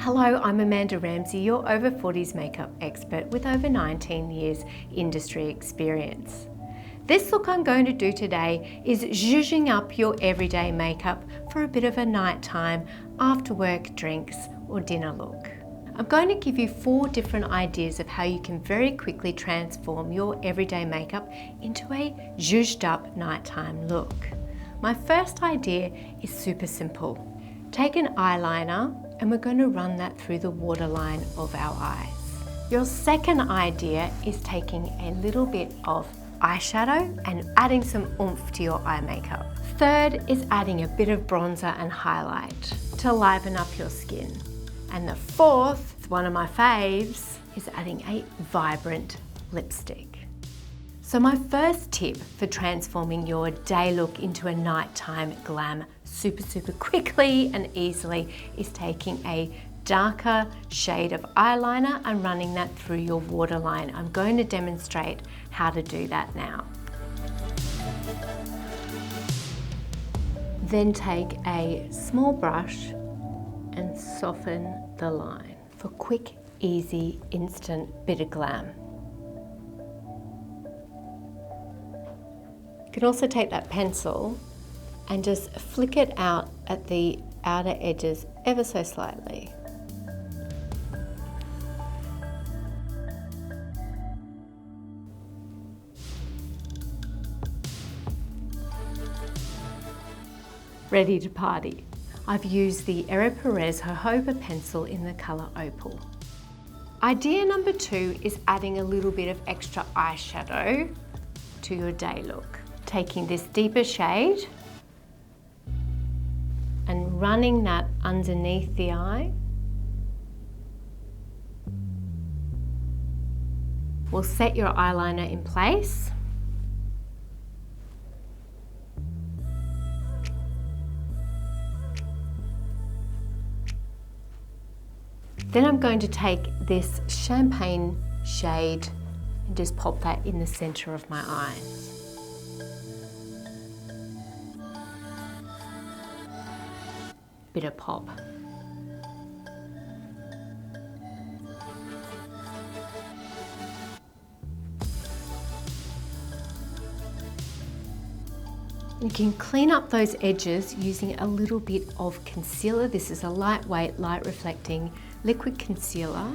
Hello, I'm Amanda Ramsay, your over 40s makeup expert with over 19 years industry experience. This look I'm going to do today is zhuzhing up your everyday makeup for a bit of a nighttime, after work drinks or dinner look. I'm going to give you 4 different ideas of how you can very quickly transform your everyday makeup into a zhuzhed up nighttime look. My first idea is super simple. Take an eyeliner and we're going to run that through the waterline of our eyes. Your second idea is taking a little bit of eyeshadow and adding some oomph to your eye makeup. Third is adding a bit of bronzer and highlight to liven up your skin. And the fourth, one of my faves, is adding a vibrant lipstick. So my first tip for transforming your day look into a nighttime glam super quickly and easily is taking a darker shade of eyeliner and running that through your waterline. I'm going to demonstrate how to do that now. Then take a small brush and soften the line for quick, easy, instant bit of glam. You can also take that pencil and just flick it out at the outer edges ever so slightly. Ready to party. I've used the Perez jojoba pencil in the colour Opal. Idea number 2 is adding a little bit of extra eyeshadow to your day look. Taking this deeper shade and running that underneath the eye. We'll set your eyeliner in place. Then I'm going to take this champagne shade and just pop that in the center of my eye. Bit of pop. You can clean up those edges using a little bit of concealer. This is a lightweight, light reflecting liquid concealer.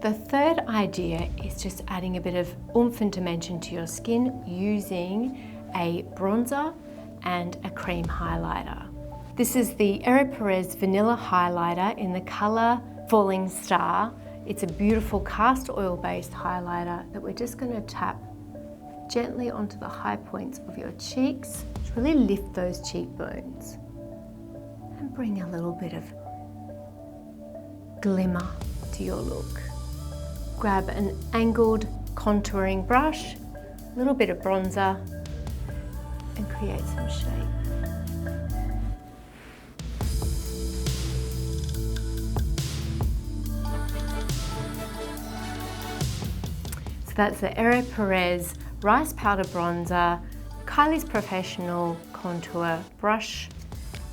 The third idea is just adding a bit of oomph and dimension to your skin using a bronzer and a cream highlighter. This is the Perez Vanilla Highlighter in the colour Falling Star. It's a beautiful cast oil based highlighter that we're just going to tap gently onto the high points of your cheeks to really lift those cheekbones and bring a little bit of glimmer to your look. Grab an angled contouring brush, a little bit of bronzer, and create some shape. So that's the Perez Rice Powder Bronzer, Kylie's Professional Contour Brush,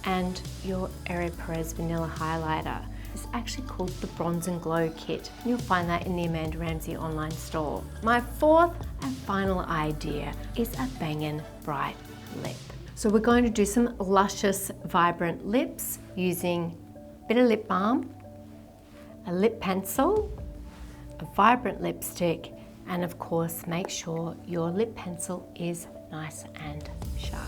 and your Perez Vanilla Highlighter. It's actually called the Bronze and Glow Kit. You'll find that in the Amanda Ramsay online store. My fourth and final idea is a bangin' bright lip. So we're going to do some luscious, vibrant lips using a bit of lip balm, a lip pencil, a vibrant lipstick, and of course, make sure your lip pencil is nice and sharp.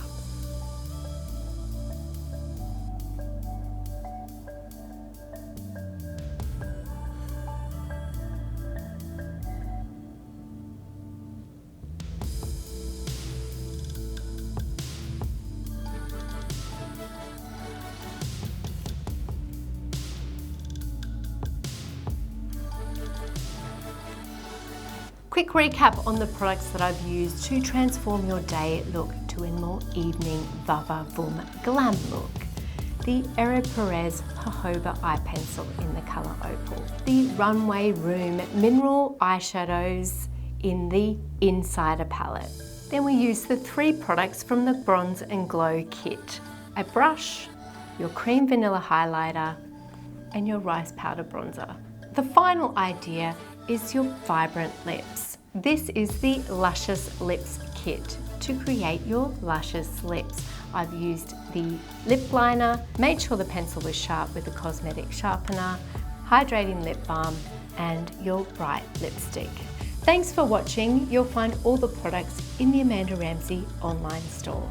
Quick recap on the products that I've used to transform your day look to a more evening vava voom glam look. The Perez jojoba eye pencil in the colour Opal. the Runway Room Mineral Eyeshadows in the Insider palette. Then we use the 3 products from the Bronze and Glow kit. A brush, your cream vanilla highlighter, and your rice powder bronzer. The final idea is your vibrant lips. This is the Luscious Lips kit to create your luscious lips. I've used the lip liner, made sure the pencil was sharp with a cosmetic sharpener, hydrating lip balm, and your bright lipstick. Thanks for watching. You'll find all the products in the Amanda Ramsay online store.